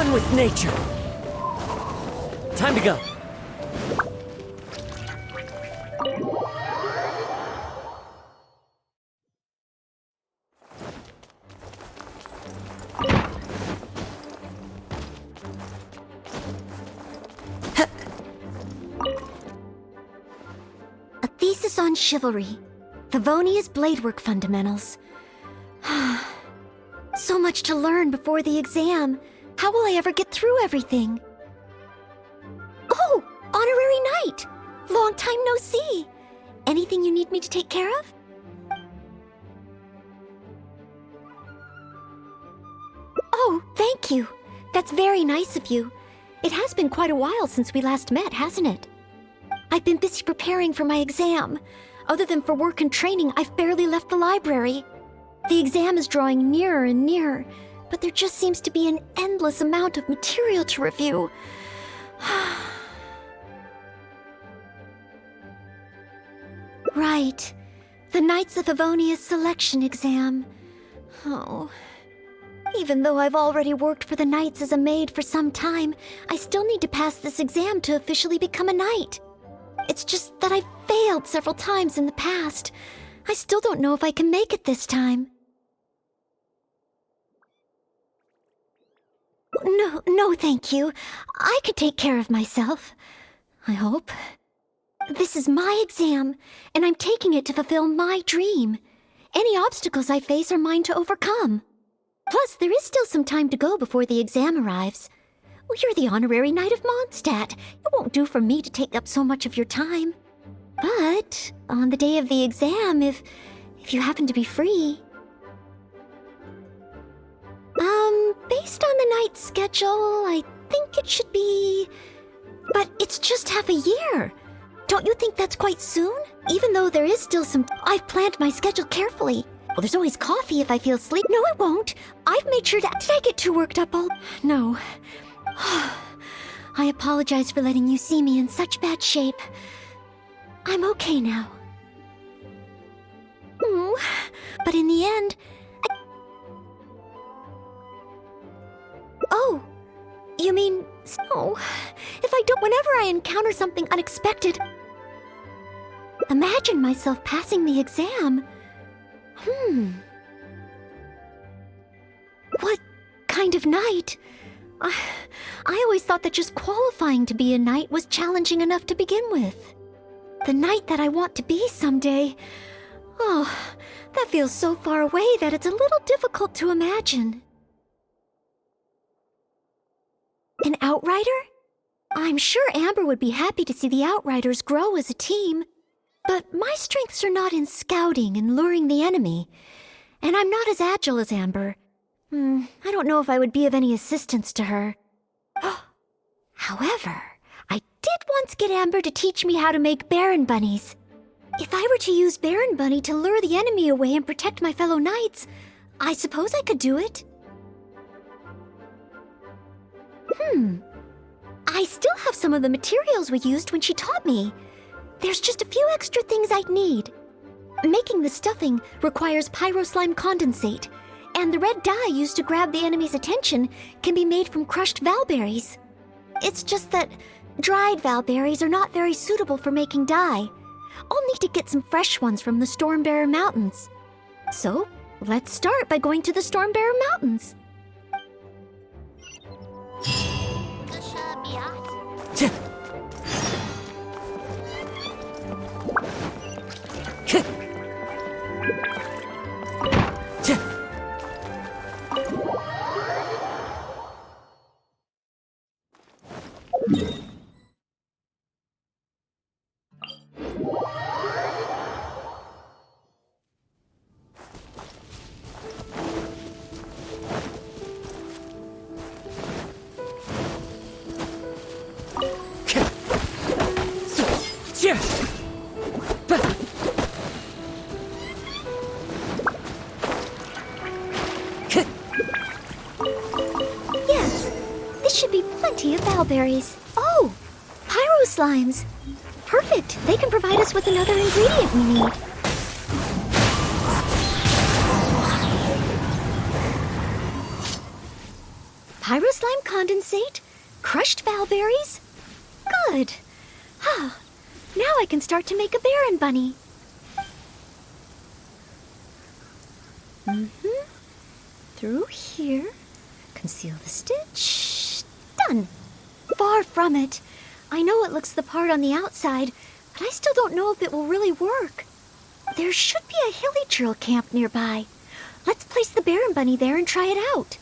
one with nature. Time to go. A thesis on chivalry. Favonia's bladework fundamentals. So much to learn before the exam. How will I ever get through everything? Oh, honorary knight! Long time no see. Anything you need me to take care of? Oh, thank you. That's very nice of you. It has been quite a while since we last met, hasn't it? I've been busy preparing for my exam. Other than for work and training, I've barely left the library. The exam is drawing nearer and nearer, but there just seems to be an endless amount of material to review. Right. The Knights of Favonia's selection exam. Oh. Even though I've already worked for the Knights as a maid for some time, I still need to pass this exam to officially become a knight. It's just that I've failed several times in the past. I still don't know if I can make it this time. No, thank you. I could take care of myself. I hope. This is my exam, and I'm taking it to fulfill my dream. Any obstacles I face are mine to overcome. Plus, there is still some time to go before the exam arrives. Well, you're the honorary knight of Mondstadt. It won't do for me to take up so much of your time. But on the day of the exam, if you happen to be free... Based on the knight's schedule, I think it should be... But it's just half a year. Don't you think that's quite soon? Even though there is still some... I've planned my schedule carefully. Well, there's always coffee if I feel sleepy. No, it won't. I've made sure to... Did I get too worked up all... No. I apologize for letting you see me in such bad shape. I'm okay now. But in the end... Oh, you mean... Oh, if I don't... Whenever I encounter something unexpected... Imagine myself passing the exam. What kind of knight? I always thought that just qualifying to be a knight was challenging enough to begin with. The knight that I want to be someday... Oh, that feels so far away that it's a little difficult to imagine. An outrider? I'm sure Amber would be happy to see the outriders grow as a team. But my strengths are not in scouting and luring the enemy. And I'm not as agile as Amber. I don't know if I would be of any assistance to her. However, I did once get Amber to teach me how to make Baron Bunnies. If I were to use Baron Bunny to lure the enemy away and protect my fellow knights, I suppose I could do it. I still have some of the materials we used when she taught me. There's just a few extra things I'd need. Making the stuffing requires pyroslime condensate, and the red dye used to grab the enemy's attention can be made from crushed valberries. It's just that dried valberries are not very suitable for making dye. I'll need to get some fresh ones from the Stormbearer Mountains. So, let's start by going to the Stormbearer Mountains. Yes, this should be plenty of valberries. Oh, pyroslimes. Perfect. They can provide us with another ingredient we need. Pyro slime condensate, crushed valberries. Good. Now I can start to make a Baron bunny. Through here. Conceal the stitch. Done. Far from it. I know it looks the part on the outside, but I still don't know if it will really work. There should be a hilly churl camp nearby. Let's place the Baron bunny there and try it out.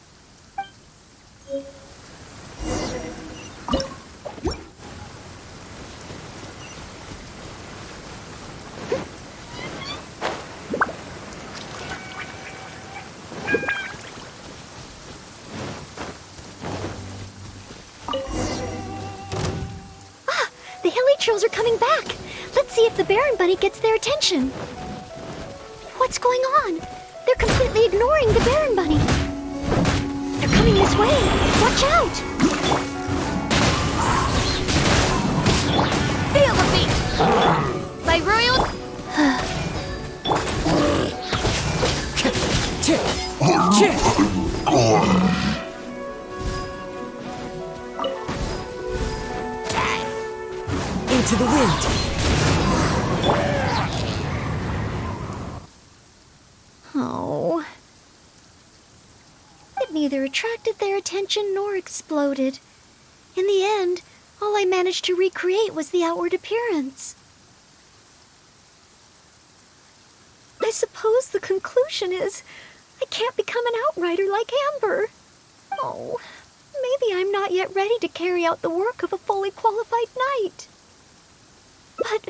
The hilly churls are coming back. Let's see if the Baron bunny gets their attention. What's going on? They're completely ignoring the Baron bunny. They're coming this way. Watch out! Feel the beat! My royal... Into the wind. Oh. It neither attracted their attention nor exploded. In the end, all I managed to recreate was the outward appearance. I suppose the conclusion is I can't become an outrider like Amber. Oh, maybe I'm not yet ready to carry out the work of a fully qualified knight. But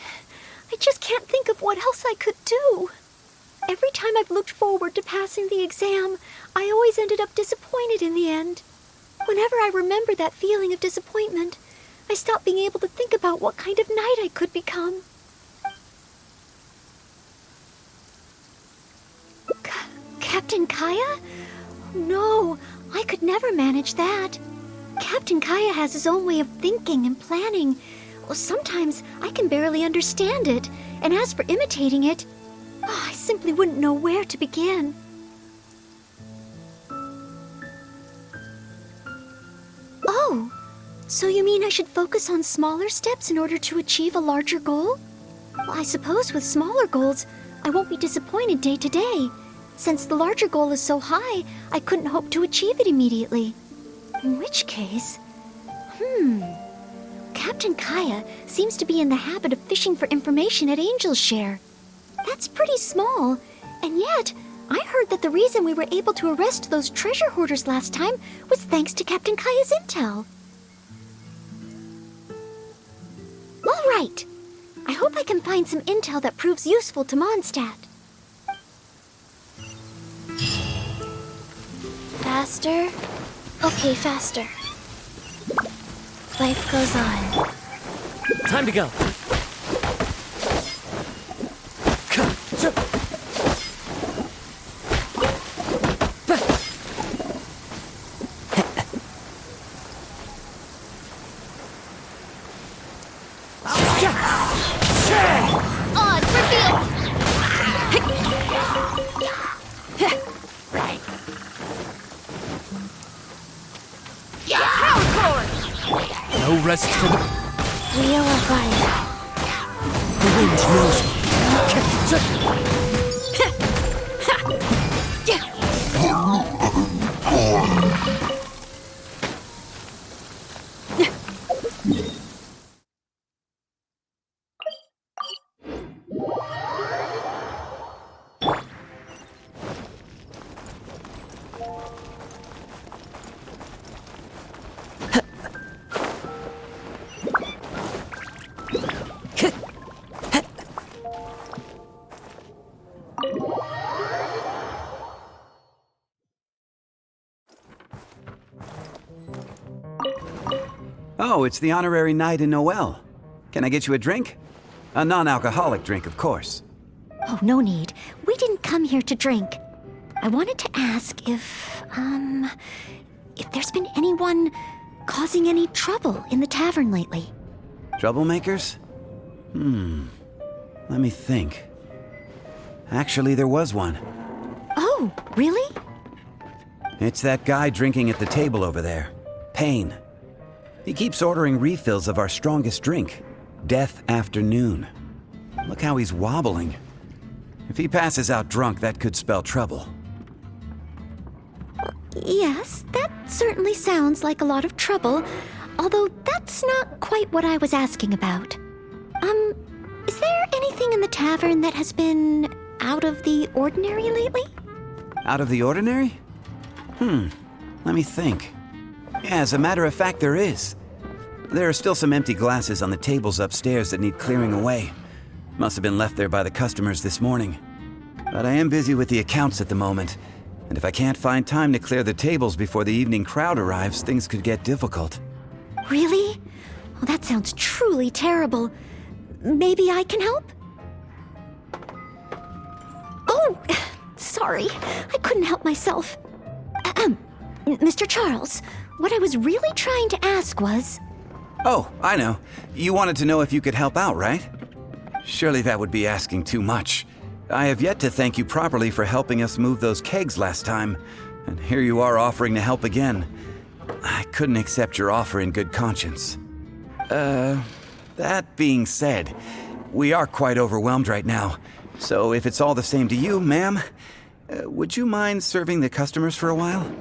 I just can't think of what else I could do. Every time I've looked forward to passing the exam, I always ended up disappointed in the end. Whenever I remember that feeling of disappointment, I stop being able to think about what kind of knight I could become. Captain Kaya? No, I could never manage that. Captain Kaya has his own way of thinking and planning. Well, sometimes I can barely understand it, and as for imitating it, I simply wouldn't know where to begin. Oh, so you mean I should focus on smaller steps in order to achieve a larger goal? Well, I suppose with smaller goals, I won't be disappointed day to day. Since the larger goal is so high, I couldn't hope to achieve it immediately. In which case... Captain Kaya seems to be in the habit of fishing for information at Angel's Share. That's pretty small, and yet I heard that the reason we were able to arrest those treasure hoarders last time was thanks to Captain Kaya's intel. All right. I hope I can find some intel that proves useful to Mondstadt. Faster? Okay, faster. Life goes on. Time to go. Odds revealed! No rest for the... Wheel of fire. The wind knows me. Oh, it's the honorary knight in Noel. Can I get you a drink? A non-alcoholic drink, of course. Oh, no need. We didn't come here to drink. I wanted to ask if there's been anyone causing any trouble in the tavern lately. Troublemakers? Let me think. Actually, there was one. Oh, really? It's that guy drinking at the table over there, Payne. He keeps ordering refills of our strongest drink, Death Afternoon. Look how he's wobbling. If he passes out drunk, that could spell trouble. Yes, that certainly sounds like a lot of trouble, although that's not quite what I was asking about. Is there anything in the tavern that has been out of the ordinary lately? Out of the ordinary? Let me think. Yeah, as a matter of fact, there is. There are still some empty glasses on the tables upstairs that need clearing away. Must have been left there by the customers this morning. But I am busy with the accounts at the moment, and if I can't find time to clear the tables before the evening crowd arrives, things could get difficult. Really? Well, that sounds truly terrible. Maybe I can help? Oh, sorry. I couldn't help myself. Mr. Charles, what I was really trying to ask was... Oh, I know. You wanted to know if you could help out, right? Surely that would be asking too much. I have yet to thank you properly for helping us move those kegs last time, and here you are offering to help again. I couldn't accept your offer in good conscience. That being said, we are quite overwhelmed right now, so if it's all the same to you, ma'am, would you mind serving the customers for a while?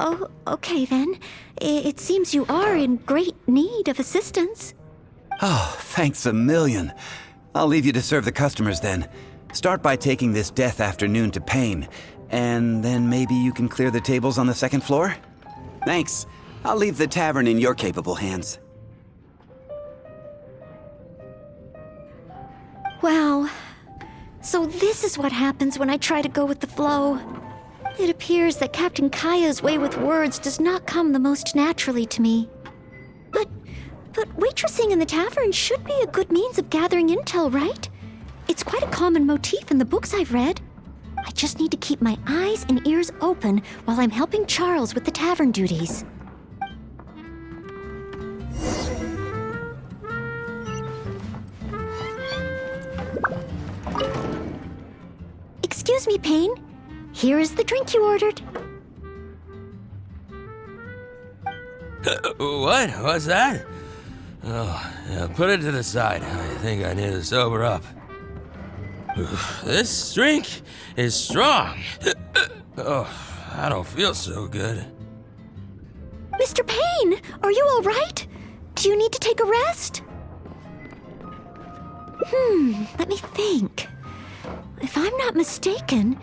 Oh, okay then. It seems you are in great need of assistance. Oh, thanks a million. I'll leave you to serve the customers then. Start by taking this Death Afternoon to Payne, and then maybe you can clear the tables on the second floor? Thanks. I'll leave the tavern in your capable hands. Wow. So this is what happens when I try to go with the flow. It appears that Captain Kaya's way with words does not come the most naturally to me. But waitressing in the tavern should be a good means of gathering intel, right? It's quite a common motif in the books I've read. I just need to keep my eyes and ears open while I'm helping Charles with the tavern duties. Excuse me, Payne. Here is the drink you ordered. What? What's that? Oh, yeah, put it to the side. I think I need to sober up. This drink is strong. Oh, I don't feel so good. Mr. Payne, are you all right? Do you need to take a rest? Let me think. If I'm not mistaken,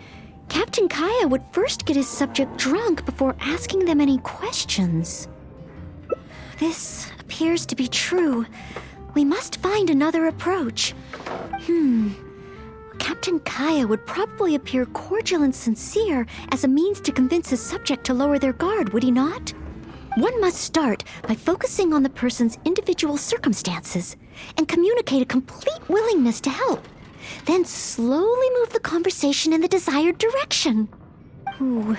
Captain Kaya would first get his subject drunk before asking them any questions. This appears to be true. We must find another approach. Captain Kaya would probably appear cordial and sincere as a means to convince his subject to lower their guard, would he not? One must start by focusing on the person's individual circumstances and communicate a complete willingness to help. Then slowly move the conversation in the desired direction. Ooh,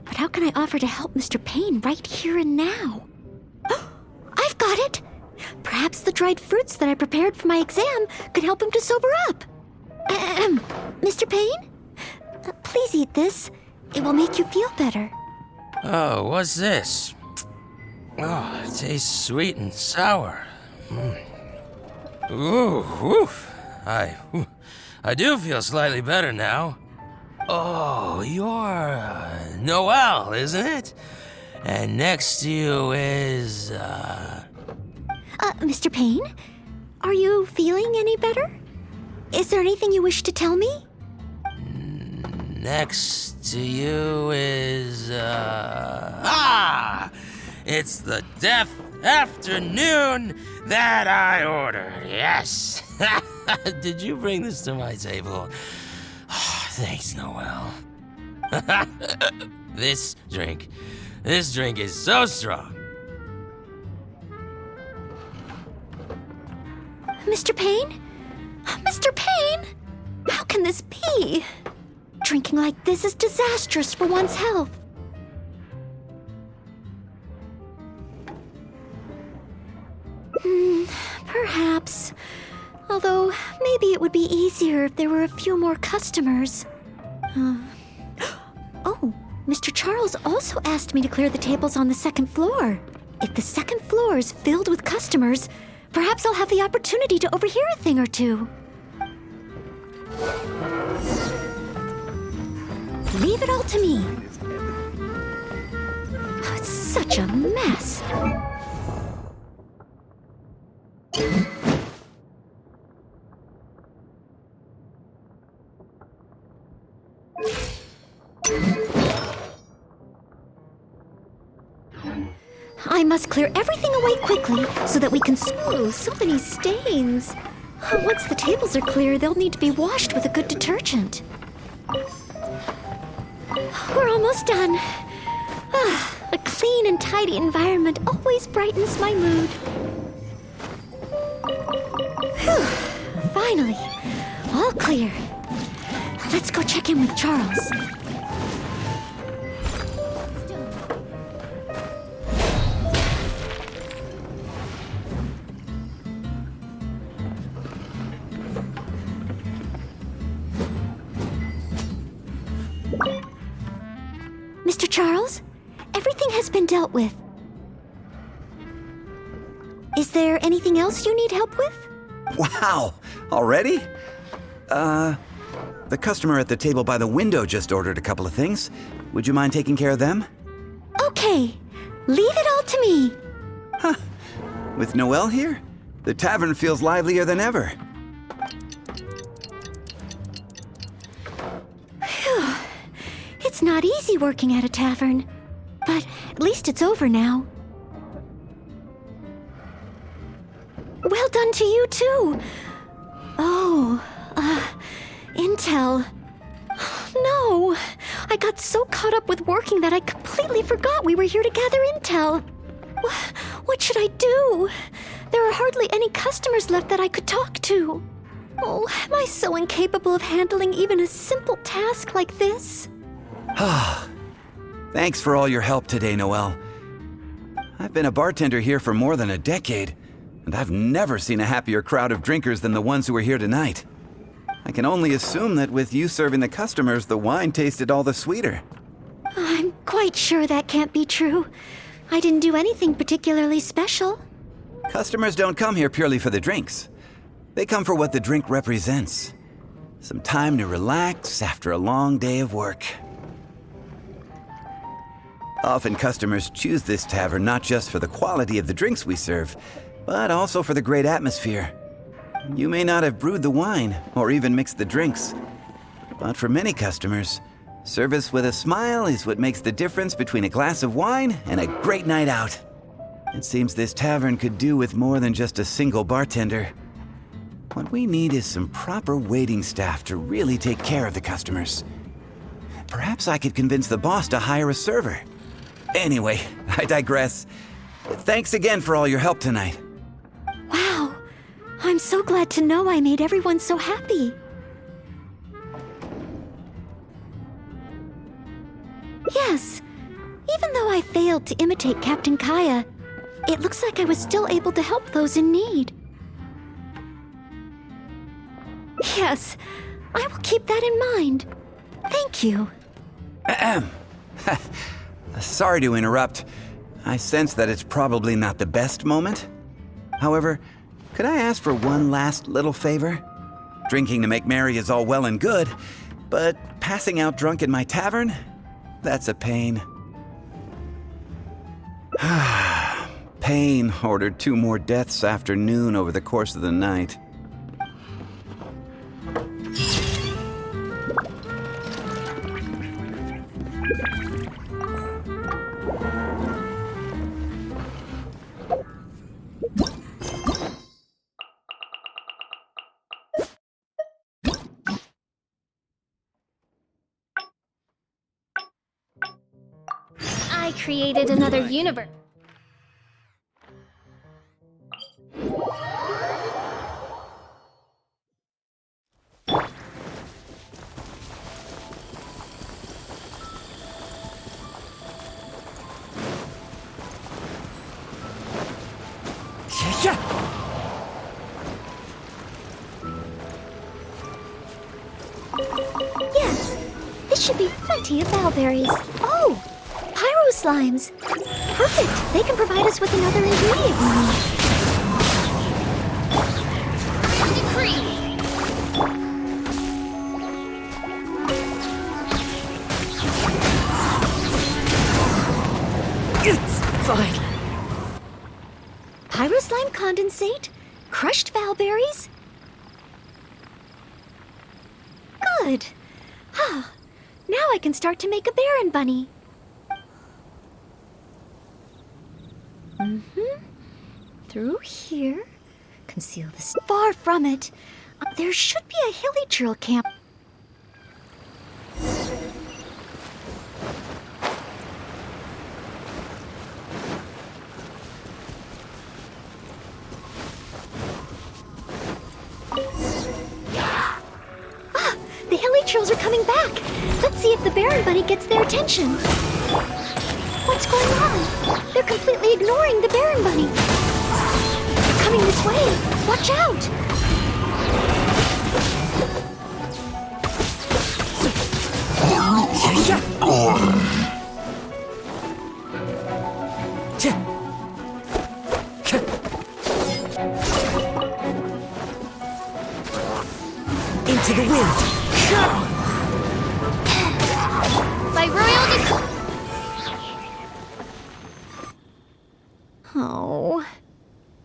but how can I offer to help Mr. Payne right here and now? I've got it! Perhaps the dried fruits that I prepared for my exam could help him to sober up. Mr. Payne? Please eat this. It will make you feel better. Oh, what's this? Oh, it tastes sweet and sour. Ooh, I do feel slightly better now. Oh, you're Noelle, isn't it? And next to you is, Mr. Payne? Are you feeling any better? Is there anything you wish to tell me? Next to you is, it's the Death Afternoon that I ordered, yes. Did you bring this to my table? Oh, thanks, Noelle. This drink is so strong. Mr. Payne? Mr. Payne? How can this be? Drinking like this is disastrous for one's health. Perhaps. Although, maybe it would be easier if there were a few more customers. Oh, Mr. Charles also asked me to clear the tables on the second floor. If the second floor is filled with customers, perhaps I'll have the opportunity to overhear a thing or two. Leave it all to me. Oh, it's such a mess. I must clear everything away quickly so that we can smooth so many stains. Once the tables are clear, they'll need to be washed with a good detergent. We're almost done. A clean and tidy environment always brightens my mood. Whew. Finally, all clear. Let's go check in with Charles. Mr. Charles, everything has been dealt with. Is there anything else you need help with? Wow! Already? The customer at the table by the window just ordered a couple of things. Would you mind taking care of them? Okay, leave it all to me. Huh. With Noelle here, the tavern feels livelier than ever. Phew. It's not easy working at a tavern, but at least it's over now. Well done to you, too. Oh, Intel. No, I got so caught up with working that I completely forgot we were here to gather intel. What should I do? There are hardly any customers left that I could talk to. Oh, am I so incapable of handling even a simple task like this? Thanks for all your help today, Noelle. I've been a bartender here for more than a decade, and I've never seen a happier crowd of drinkers than the ones who are here tonight. I can only assume that with you serving the customers, the wine tasted all the sweeter. I'm quite sure that can't be true. I didn't do anything particularly special. Customers don't come here purely for the drinks. They come for what the drink represents. Some time to relax after a long day of work. Often customers choose this tavern not just for the quality of the drinks we serve, but also for the great atmosphere. You may not have brewed the wine or even mixed the drinks, but for many customers, service with a smile is what makes the difference between a glass of wine and a great night out. It seems this tavern could do with more than just a single bartender. What we need is some proper waiting staff to really take care of the customers. Perhaps I could convince the boss to hire a server. Anyway, I digress. Thanks again for all your help tonight. Wow, I'm so glad to know I made everyone so happy. Yes, even though I failed to imitate Captain Kaya, it looks like I was still able to help those in need. Yes, I will keep that in mind. Thank you. Ahem. Sorry to interrupt. I sense that it's probably not the best moment. However, could I ask for one last little favor? Drinking to make merry is all well and good, but passing out drunk in my tavern? That's a pain. Pain ordered 2 more deaths after noon over the course of the night. I created another universe. Yes, This should be plenty of bowberries. Oh, pyro slimes. Perfect. They can provide us with another ingredient we need. It's fine. Pyro slime condensate, crushed bowberries. Good. Now I can start to make a Baron bunny. Through here. Conceal this. Far from it. There should be a hilly drill camp. The hilly trills are coming back. Let's see if the Baron bunny gets their attention. What's going on? They're completely ignoring the Baron bunny. They're coming this way. Watch out! Into the wind. By royal Oh.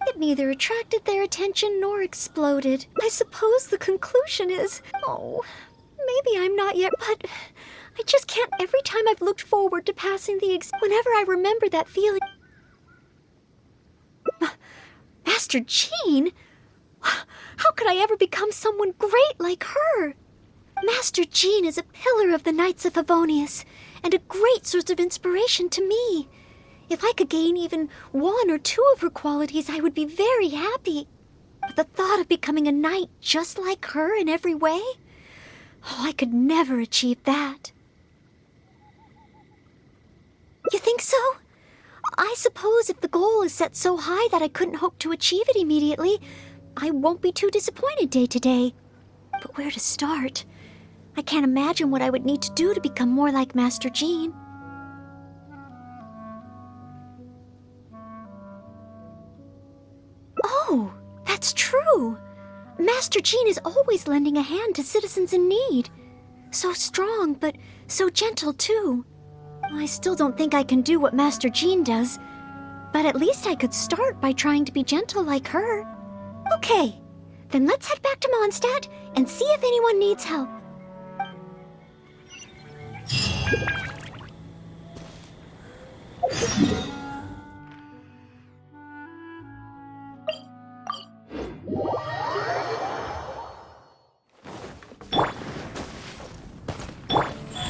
It neither attracted their attention nor exploded. I suppose the conclusion is, maybe I'm not yet, but I just can't. Every time I've looked forward to passing the whenever I remember that feeling. Master Jean? How could I ever become someone great like her? Master Jean is a pillar of the Knights of Favonius, and a great source of inspiration to me. If I could gain even one or two of her qualities, I would be very happy. But the thought of becoming a knight just like her in every way? I could never achieve that. You think so? I suppose if the goal is set so high that I couldn't hope to achieve it immediately, I won't be too disappointed day to day. But where to start? I can't imagine what I would need to do to become more like Master Jean. Oh, that's true. Master Jean is always lending a hand to citizens in need. So strong, but so gentle too. I still don't think I can do what Master Jean does, but at least I could start by trying to be gentle like her. Okay, then let's head back to Mondstadt and see if anyone needs help.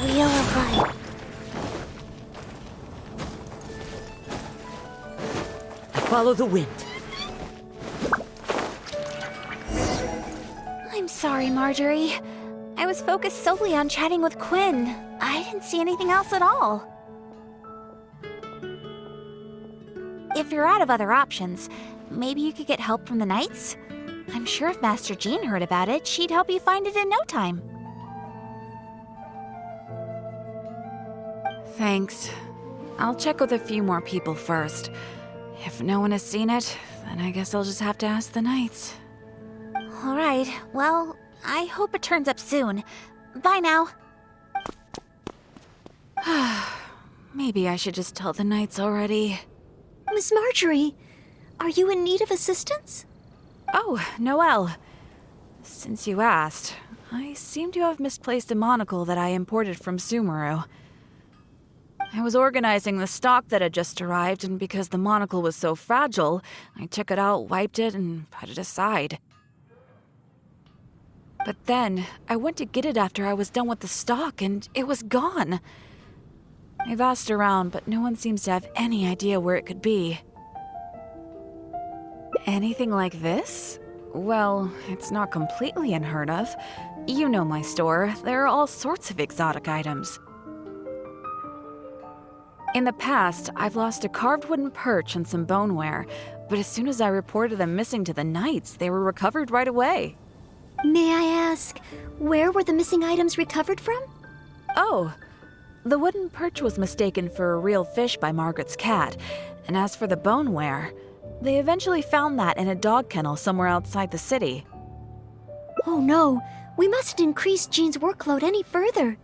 Wheel of Light. Follow the wind. I'm sorry, Marjorie. I was focused solely on chatting with Quinn. I didn't see anything else at all. If you're out of other options, maybe you could get help from the Knights? I'm sure if Master Jean heard about it, she'd help you find it in no time. Thanks. I'll check with a few more people first. If no one has seen it, then I guess I'll just have to ask the Knights. All right, well, I hope it turns up soon. Bye now. Maybe I should just tell the Knights already. Miss Marjorie, are you in need of assistance? Oh, Noelle. Since you asked, I seem to have misplaced a monocle that I imported from Sumeru. I was organizing the stock that had just arrived, and because the monocle was so fragile, I took it out, wiped it, and put it aside. But then, I went to get it after I was done with the stock, and it was gone. I've asked around, but no one seems to have any idea where it could be. Anything like this? Well, it's not completely unheard of. You know my store. There are all sorts of exotic items. In the past, I've lost a carved wooden perch and some boneware, but as soon as I reported them missing to the Knights, they were recovered right away. May I ask, where were the missing items recovered from? Oh, the wooden perch was mistaken for a real fish by Margaret's cat. And as for the boneware, they eventually found that in a dog kennel somewhere outside the city. Oh no, we mustn't increase Jean's workload any further.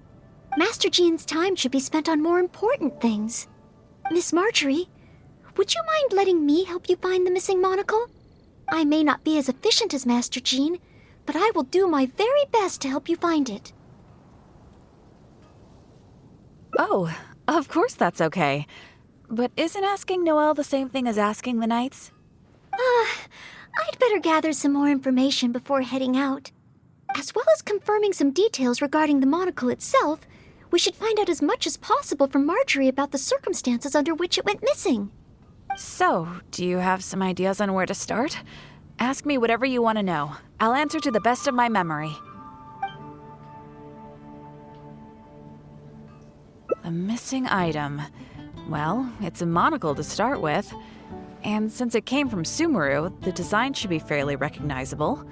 Master Jean's time should be spent on more important things. Miss Marjorie, would you mind letting me help you find the missing monocle? I may not be as efficient as Master Jean, but I will do my very best to help you find it. Oh, of course that's okay. But isn't asking Noelle the same thing as asking the knights? I'd better gather some more information before heading out. As well as confirming some details regarding the monocle itself, we should find out as much as possible from Marjorie about the circumstances under which it went missing. So, do you have some ideas on where to start? Ask me whatever you want to know. I'll answer to the best of my memory. The missing item. Well, it's a monocle to start with. And since it came from Sumeru, the design should be fairly recognizable.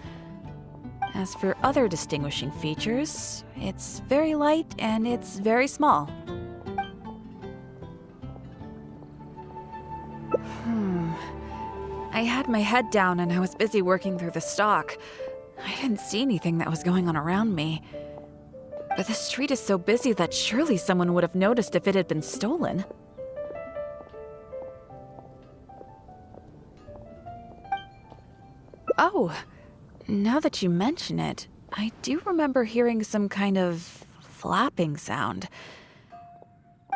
As for other distinguishing features, it's very light and it's very small. I had my head down and I was busy working through the stock. I didn't see anything that was going on around me. But the street is so busy that surely someone would have noticed if it had been stolen. Oh, now that you mention it, I do remember hearing some kind of flapping sound.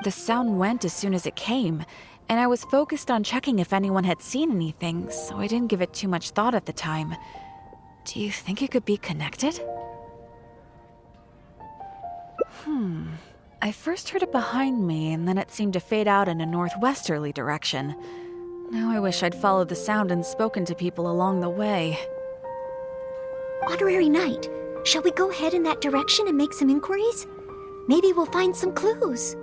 The sound went as soon as it came, and I was focused on checking if anyone had seen anything, so I didn't give it too much thought at the time. Do you think it could be connected? I first heard it behind me, and then it seemed to fade out in a northwesterly direction. Now I wish I'd followed the sound and spoken to people along the way. Honorary Knight, shall we go head in that direction and make some inquiries? Maybe we'll find some clues.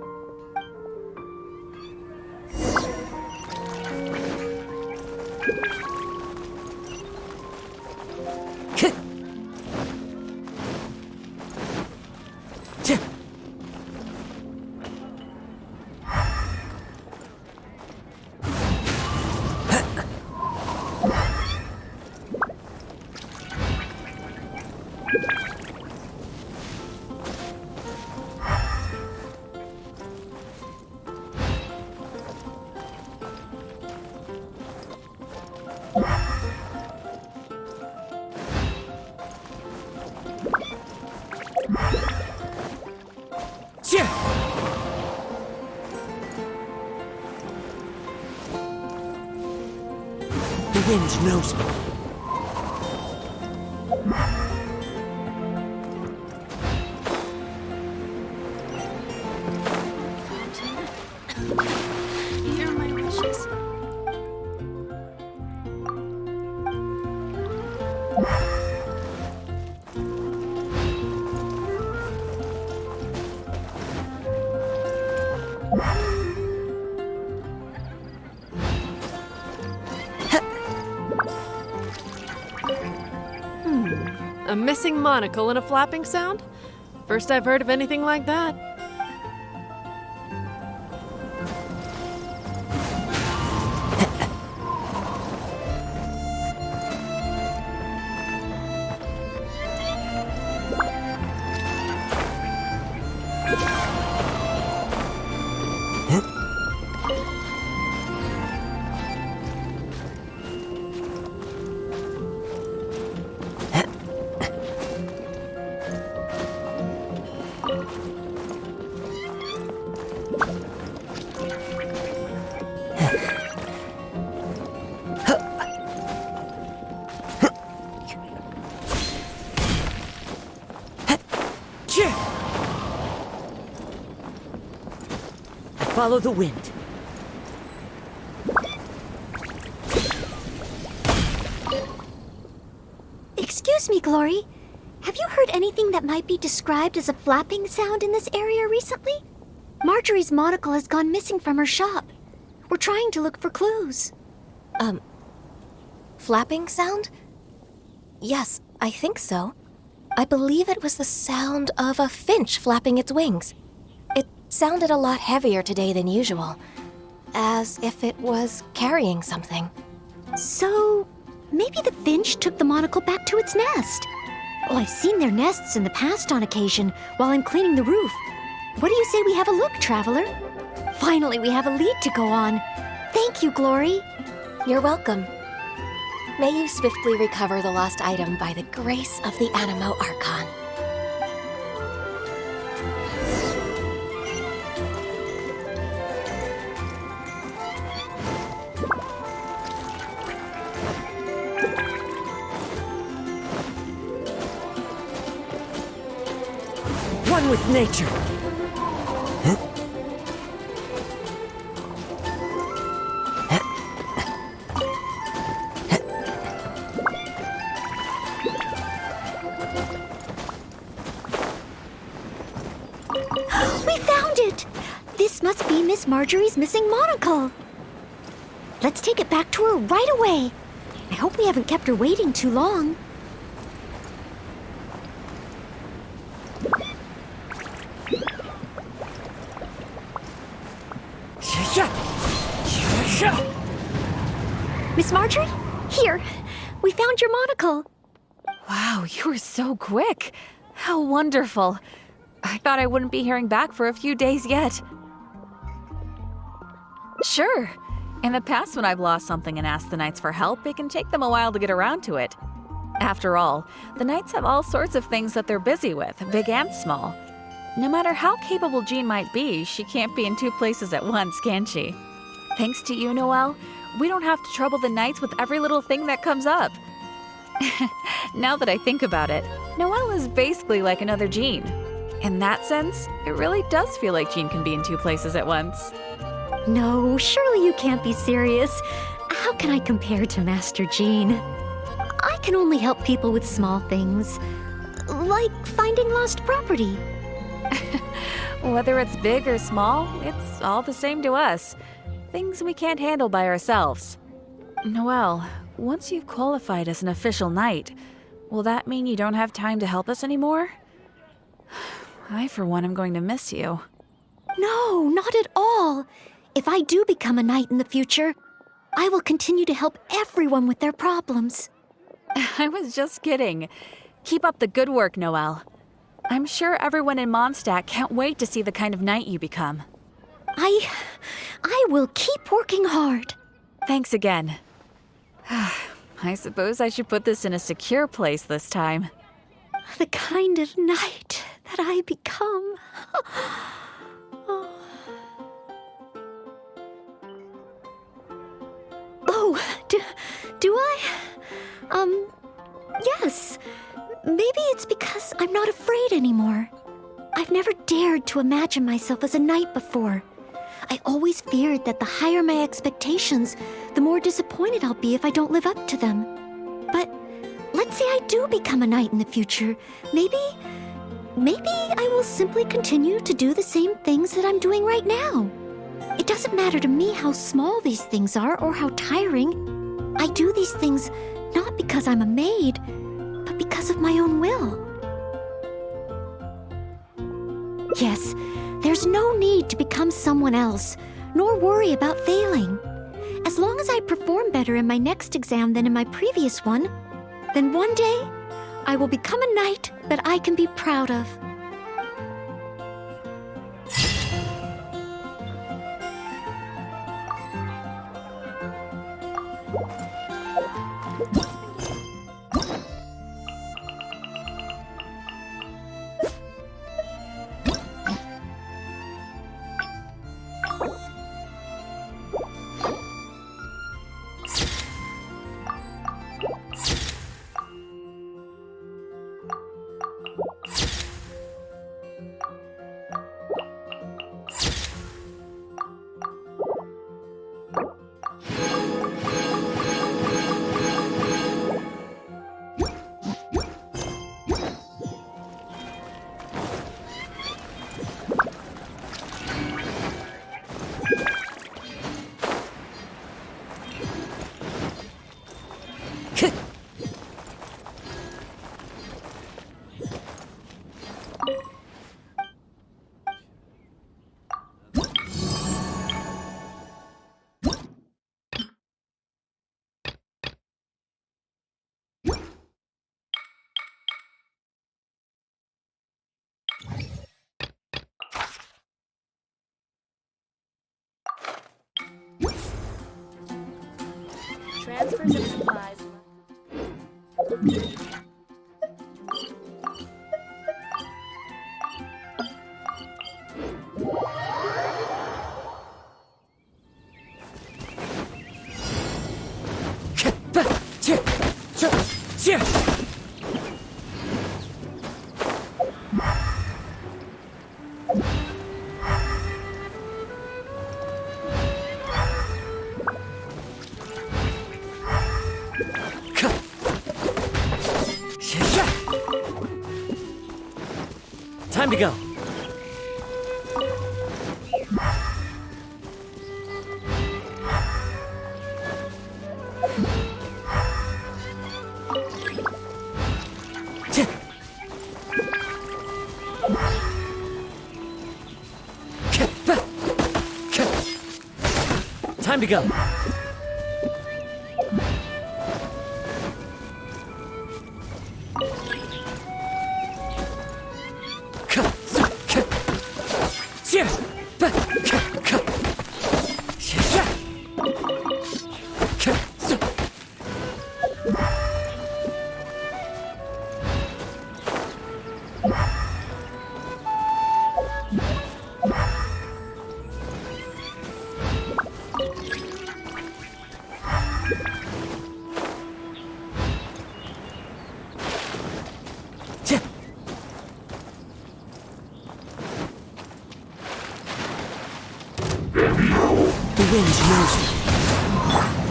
The wind knows me. Hear my wishes. A missing monocle and a flapping sound? First I've heard of anything like that. Follow the wind. Excuse me, Glory. Have you heard anything that might be described as a flapping sound in this area recently? Marjorie's monocle has gone missing from her shop. We're trying to look for clues. Flapping sound? Yes, I think so. I believe it was the sound of a finch flapping its wings. sounded a lot heavier today than usual, as if it was carrying something. So, maybe the finch took the monocle back to its nest. Oh, I've seen their nests in the past on occasion while I'm cleaning the roof. What do you say we have a look, Traveler? Finally, we have a lead to go on. Thank you, Glory. You're welcome. May you swiftly recover the lost item by the grace of the Animo Archon. One with nature. We found it! This must be Miss Marjorie's missing monocle. Let's take it back to her right away. I hope we haven't kept her waiting too long. Miss Marjorie? Here, we found your monocle. Wow, you were so quick. How wonderful. I thought I wouldn't be hearing back for a few days yet. Sure. In the past, when I've lost something and asked the Knights for help, it can take them a while to get around to it. After all, the Knights have all sorts of things that they're busy with, big and small. No matter how capable Jean might be, she can't be in two places at once, can she? Thanks to you, Noelle, we don't have to trouble the Knights with every little thing that comes up. Now that I think about it, Noelle is basically like another Jean. In that sense, it really does feel like Jean can be in two places at once. No, surely you can't be serious. How can I compare to Master Jean? I can only help people with small things, like finding lost property. Whether it's big or small, it's all the same to us. Things we can't handle by ourselves. Noelle, once you've qualified as an official knight, will that mean you don't have time to help us anymore? I, for one, am going to miss you. No, not at all. If I do become a knight in the future, I will continue to help everyone with their problems. I was just kidding. Keep up the good work, Noelle. I'm sure everyone in Mondstadt can't wait to see the kind of knight you become. I will keep working hard. Thanks again. I suppose I should put this in a secure place this time. The kind of knight that I become. Oh, do I? Yes. Maybe it's because I'm not afraid anymore. I've never dared to imagine myself as a knight before. I always feared that the higher my expectations, the more disappointed I'll be if I don't live up to them. But let's say I do become a knight in the future. Maybe I will simply continue to do the same things that I'm doing right now. It doesn't matter to me how small these things are or how tiring. I do these things not because I'm a maid, but because of my own will. Yes, there's no need to become someone else, nor worry about failing. As long as I perform better in my next exam than in my previous one, then one day I will become a knight that I can be proud of. Transfers of supplies. Time to go. Time to go.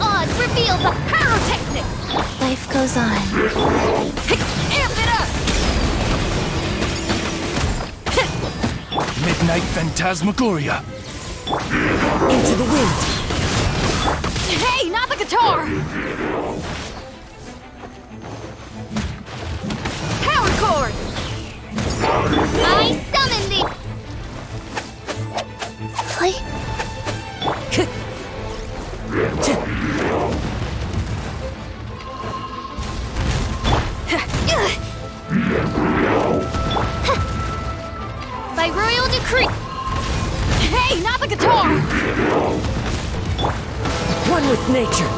Oz, reveal the pyrotechnics! Life goes on. Amp it up! Midnight Phantasmagoria. Into the wind. Hey, not the guitar! Power chord! I summon thee! Play. By royal decree! Hey, not the guitar! One with nature.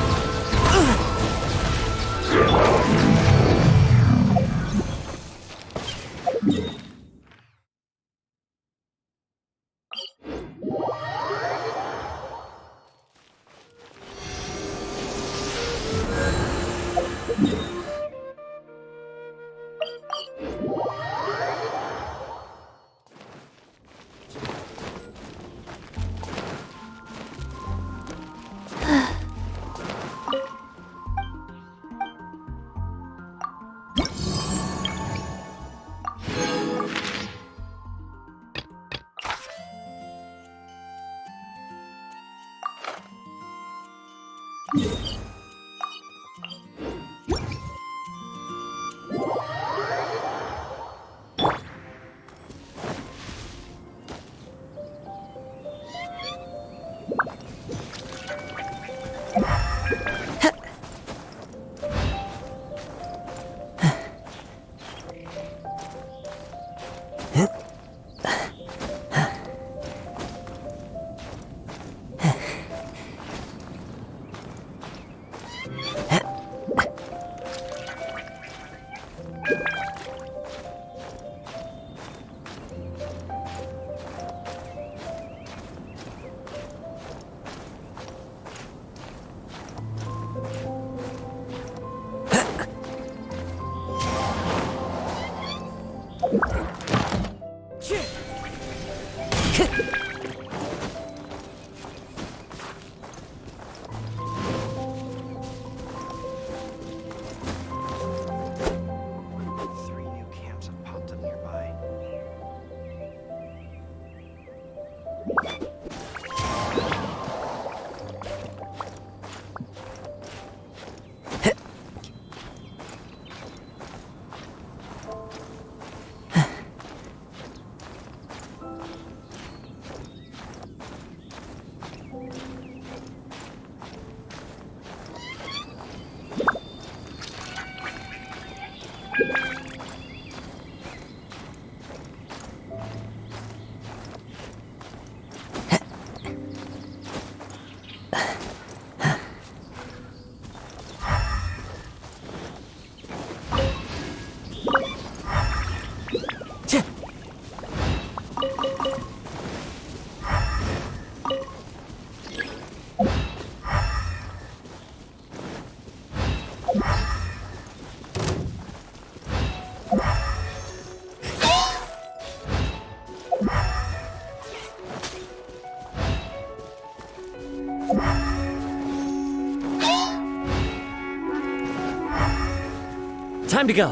Time to go.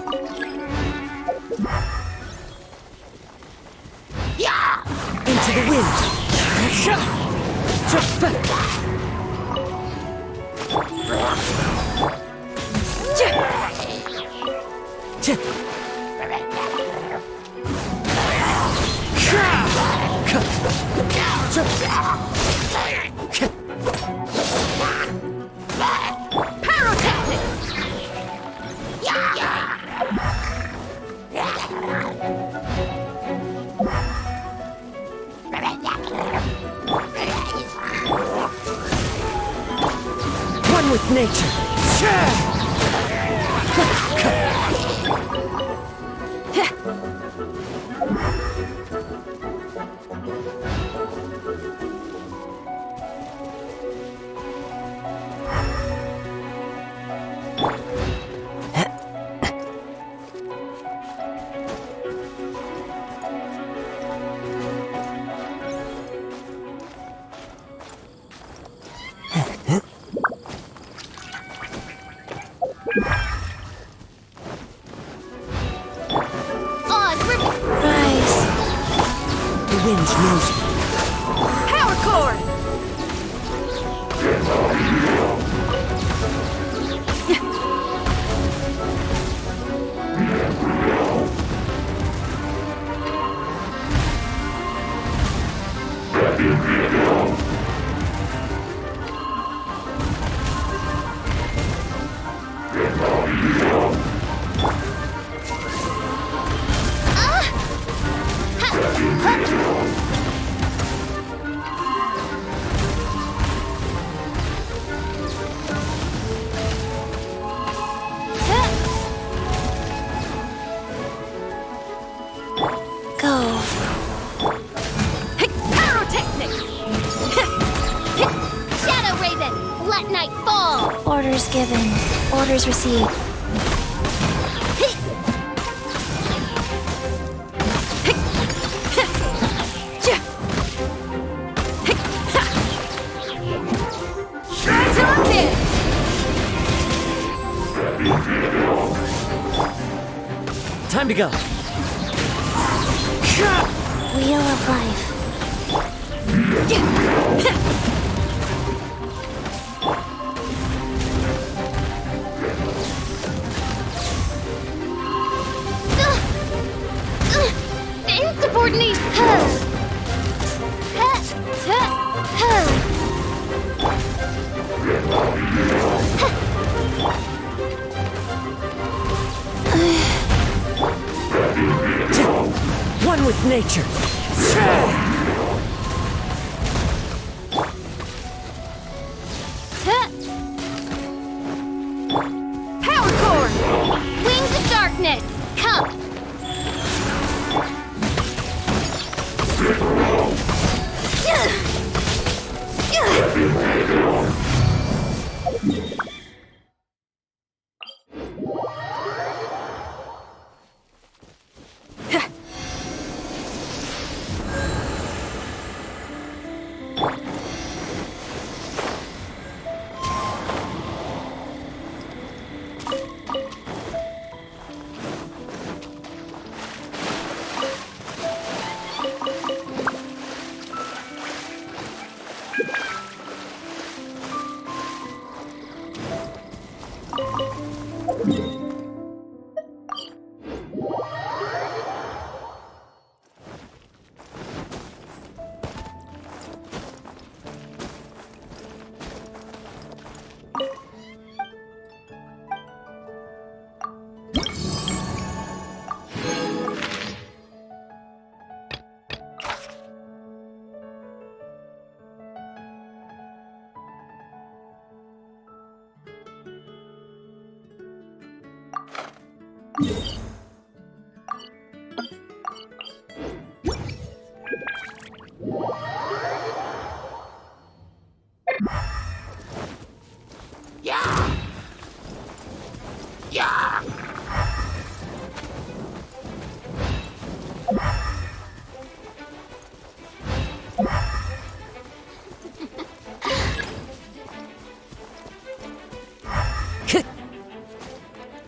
Into the wind. One with nature. The wind knows me. Power cord! Orders given. Orders received. Time to go. Wheel of life. Insubordination. One with nature. Power cord. Wings of darkness. Come.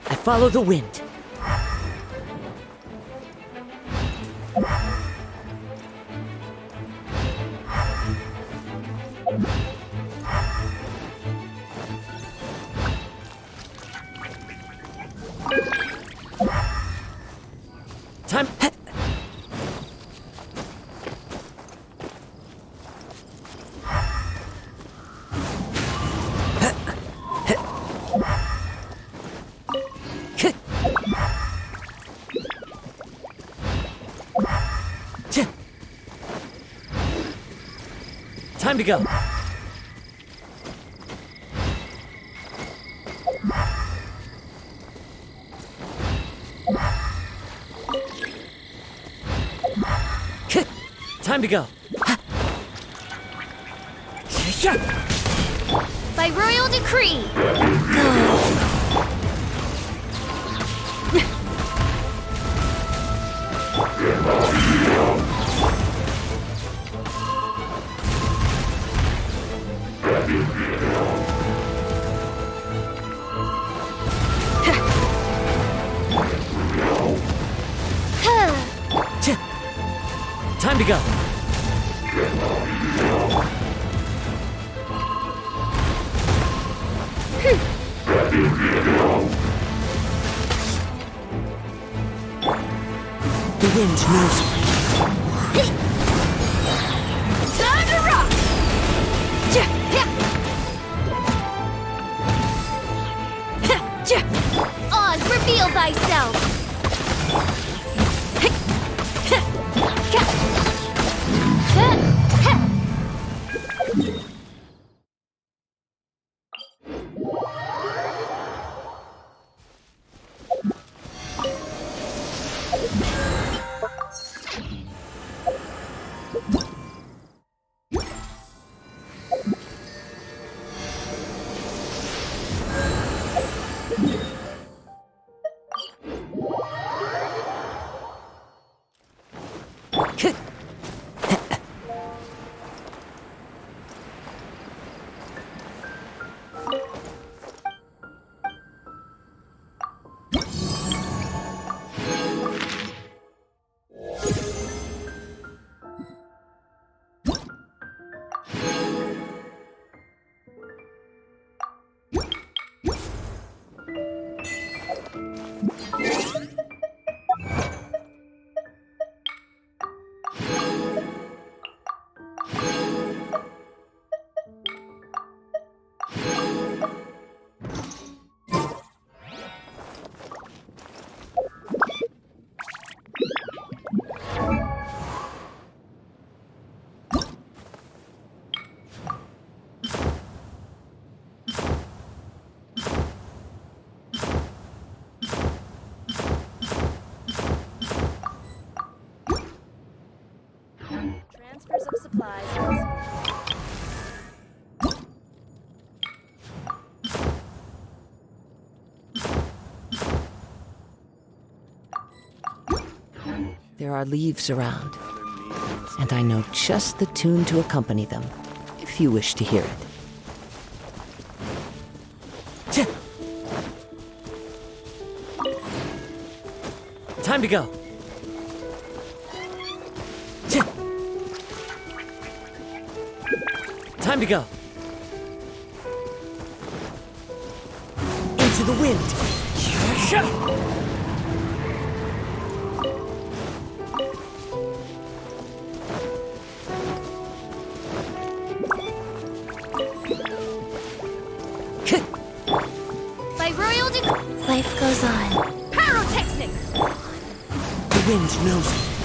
I follow the wind. Time to go. Time to go. By royal decree. Time to go. The wind knows me. Time to rock! Oz, reveal thyself! Transfers of supplies. There are leaves around, and I know just the tune to accompany them, if you wish to hear it. Time to go. Time to go. Into the wind! By royal decree. Life goes on. Pyrotechnics! The wind knows me.